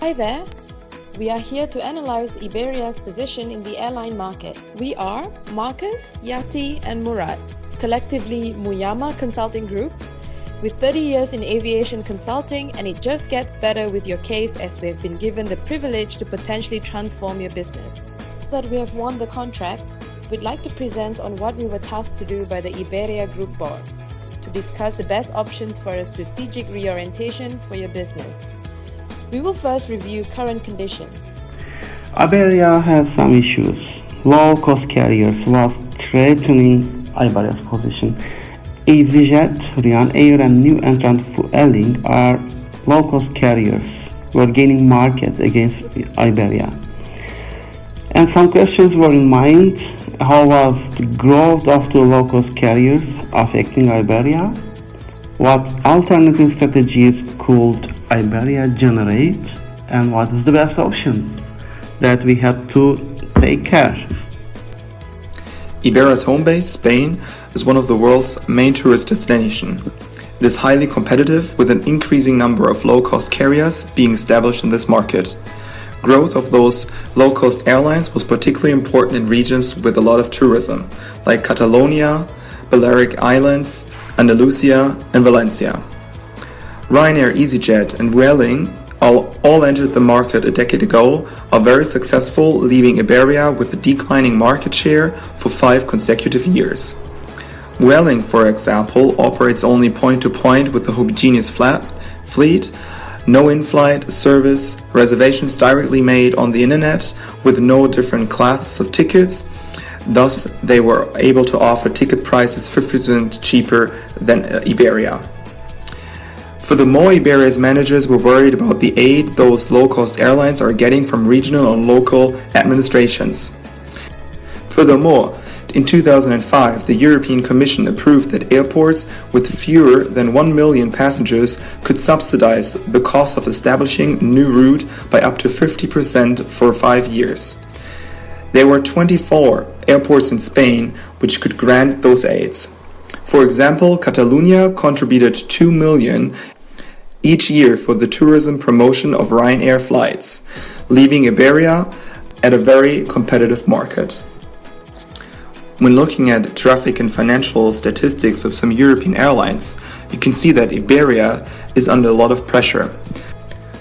Hi there. We are here to analyze Iberia's position in the airline market. We are Marcus, Yati, and Murad, collectively Muyama Consulting Group, with 30 years in aviation consulting, and it just gets better with your case as we have been given the privilege to potentially transform your business. Now that we have won the contract, we'd like to present on what we were tasked to do by the Iberia Group Board to discuss the best options for a strategic reorientation for your business. We will first review current conditions. Iberia has some issues. Low-cost carriers was threatening Iberia's position. EasyJet, Ryanair, and new entrant Vueling are low-cost carriers were gaining market against Iberia. And some questions were in mind. How was the growth of the low-cost carriers affecting Iberia? What alternative strategies could Iberia generate? And what is the best option that we had to take care? Iberia's home base, Spain, is one of the world's main tourist destinations. It is highly competitive, with an increasing number of low-cost carriers being established in this market. Growth of those low-cost airlines was particularly important in regions with a lot of tourism, like Catalonia, Balearic Islands, Andalusia, and Valencia. Ryanair, EasyJet, and Vueling all entered the market a decade ago, are very successful, leaving Iberia with a declining market share for 5 consecutive years. Vueling, for example, operates only point-to-point with the homogeneous fleet, no in-flight service, reservations directly made on the internet with no different classes of tickets. Thus, they were able to offer ticket prices 50% cheaper than Iberia. Furthermore, Iberia's managers were worried about the aid those low-cost airlines are getting from regional and local administrations. Furthermore, in 2005, the European Commission approved that airports with fewer than 1 million passengers could subsidize the cost of establishing a new route by up to 50% for 5 years. There were 24 airports in Spain which could grant those aids. For example, Catalonia contributed 2 million each year for the tourism promotion of Ryanair flights, leaving Iberia at a very competitive market. When looking at traffic and financial statistics of some European airlines, you can see that Iberia is under a lot of pressure.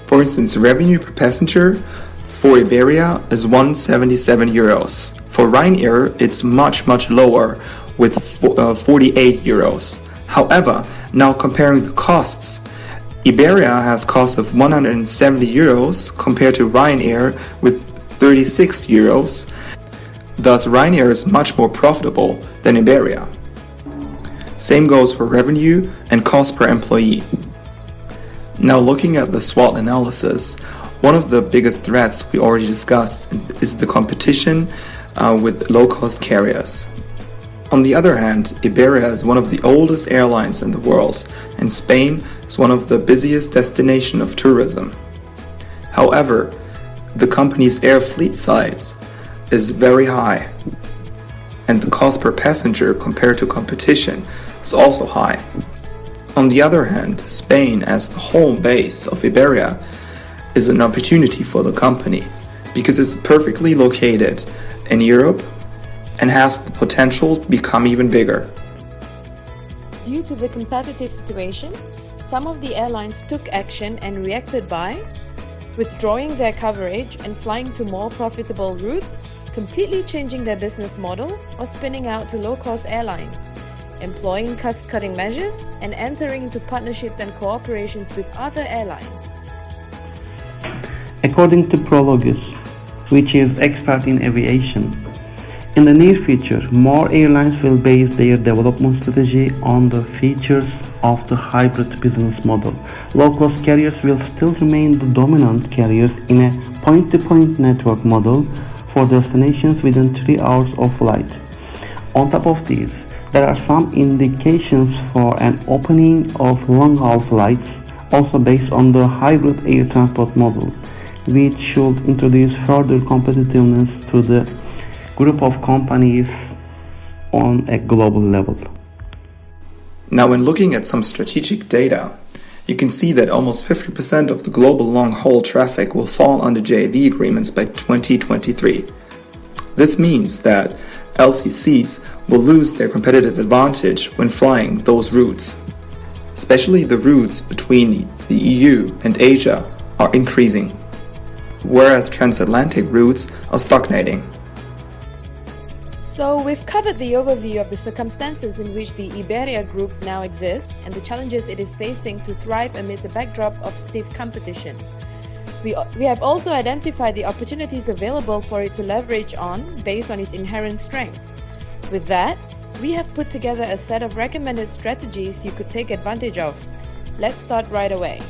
For instance, revenue per passenger for Iberia is 177 euros. For Ryanair, it's much lower with 48 euros. However, now comparing the costs, Iberia has costs of 170 euros compared to Ryanair with 36 euros. Thus, Ryanair is much more profitable than Iberia. Same goes for revenue and cost per employee. Now, looking at the SWOT analysis, one of the biggest threats we already discussed is the competition with low-cost carriers. On the other hand, Iberia is one of the oldest airlines in the world, and Spain is one of the busiest destinations of tourism. However, the company's air fleet size is very high, and the cost per passenger compared to competition is also high. On the other hand, Spain, as the home base of Iberia, is an opportunity for the company because it's perfectly located in Europe and has the potential to become even bigger. Due to the competitive situation, some of the airlines took action and reacted by withdrawing their coverage and flying to more profitable routes, completely changing their business model, or spinning out to low-cost airlines, employing cost-cutting measures, and entering into partnerships and cooperations with other airlines. According to Prologus, which is expert in aviation, in the near future, more airlines will base their development strategy on the features of the hybrid business model. Low-cost carriers will still remain the dominant carriers in a point-to-point network model for destinations within 3 hours of flight. On top of this, there are some indications for an opening of long-haul flights, also based on the hybrid air transport model, which should introduce further competitiveness to the group of companies on a global level. Now, when looking at some strategic data, you can see that almost 50% of the global long-haul traffic will fall under JV agreements by 2023. This means that LCCs will lose their competitive advantage when flying those routes. Especially the routes between the EU and Asia are increasing, whereas transatlantic routes are stagnating. So we've covered the overview of the circumstances in which the Iberia Group now exists and the challenges it is facing to thrive amidst a backdrop of stiff competition. We have also identified the opportunities available for it to leverage on based on its inherent strengths. With that, we have put together a set of recommended strategies you could take advantage of. Let's start right away.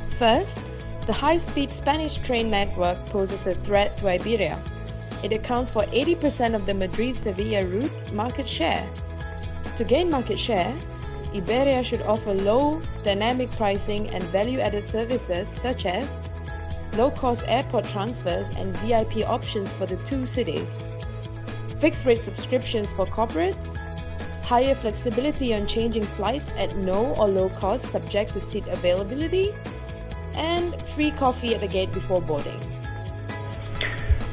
First, the high-speed Spanish train network poses a threat to Iberia. It accounts for 80% of the Madrid-Sevilla route market share. To gain market share, Iberia should offer low dynamic pricing and value-added services such as low-cost airport transfers and VIP options for the two cities, fixed-rate subscriptions for corporates, higher flexibility on changing flights at no or low cost subject to seat availability, and free coffee at the gate before boarding.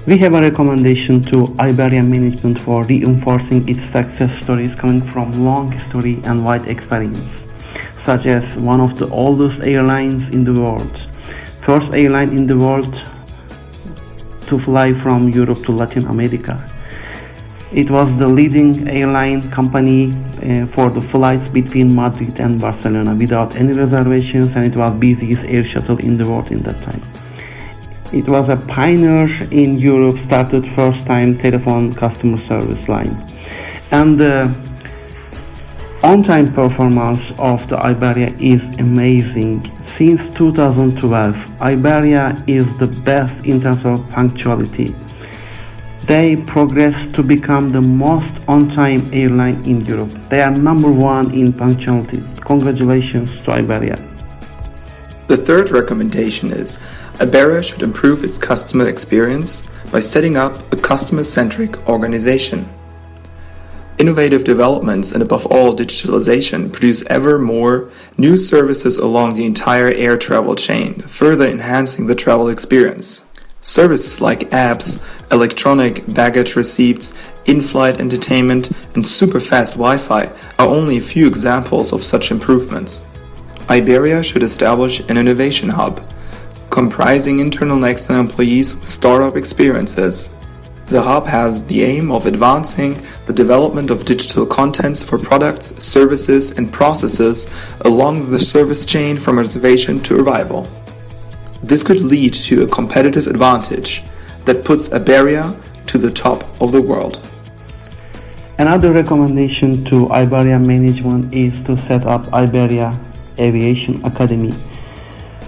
We have a recommendation to Iberia management for reinforcing its success stories coming from long history and wide experience, such as one of the oldest airlines in the world, first airline in the world to fly from Europe to Latin America. It was the leading airline company for the flights between Madrid and Barcelona without any reservations, and it was busiest air shuttle in the world in that time. It was a pioneer in Europe, started first time telephone customer service line. And the on-time performance of the Iberia is amazing. Since 2012, Iberia is the best in terms of punctuality. They progressed to become the most on-time airline in Europe. They are number one in punctuality. Congratulations to Iberia. The third recommendation is Iberia should improve its customer experience by setting up a customer-centric organization. Innovative developments and above all digitalization produce ever more new services along the entire air travel chain, further enhancing the travel experience. Services like apps, electronic baggage receipts, in-flight entertainment, and super-fast Wi-Fi are only a few examples of such improvements. Iberia should establish an innovation hub, comprising internal and external employees with startup experiences. The hub has the aim of advancing the development of digital contents for products, services, and processes along the service chain from reservation to arrival. This could lead to a competitive advantage that puts Iberia to the top of the world. Another recommendation to Iberia management is to set up Iberia Aviation Academy.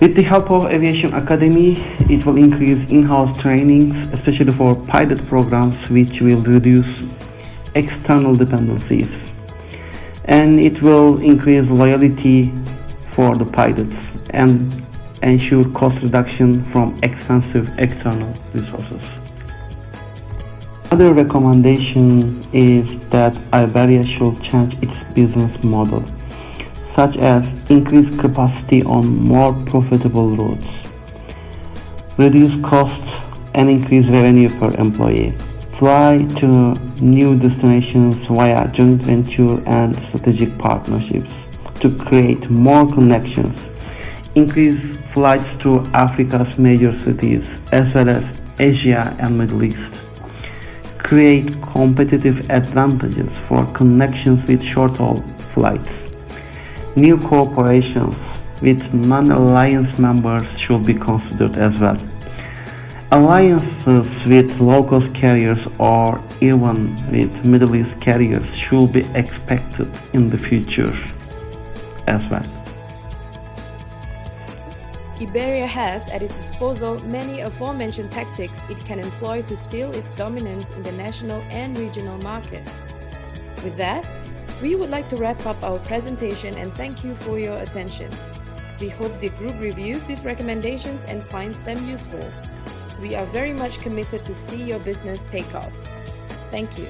With the help of Aviation Academy, it will increase in-house trainings, especially for pilot programs, which will reduce external dependencies. And it will increase loyalty for the pilots and ensure cost reduction from expensive external resources. Another recommendation is that Iberia should change its business model, such as increase capacity on more profitable routes, reduce costs and increase revenue per employee, fly to new destinations via joint venture and strategic partnerships to create more connections, increase flights to Africa's major cities as well as Asia and Middle East, create competitive advantages for connections with short-haul flights. New cooperations with non-alliance members should be considered as well. Alliances with low-cost carriers or even with Middle East carriers should be expected in the future as well. Iberia has at its disposal many aforementioned tactics it can employ to seal its dominance in the national and regional markets. With that, we would like to wrap up our presentation and thank you for your attention. We hope the group reviews these recommendations and finds them useful. We are very much committed to see your business take off. Thank you.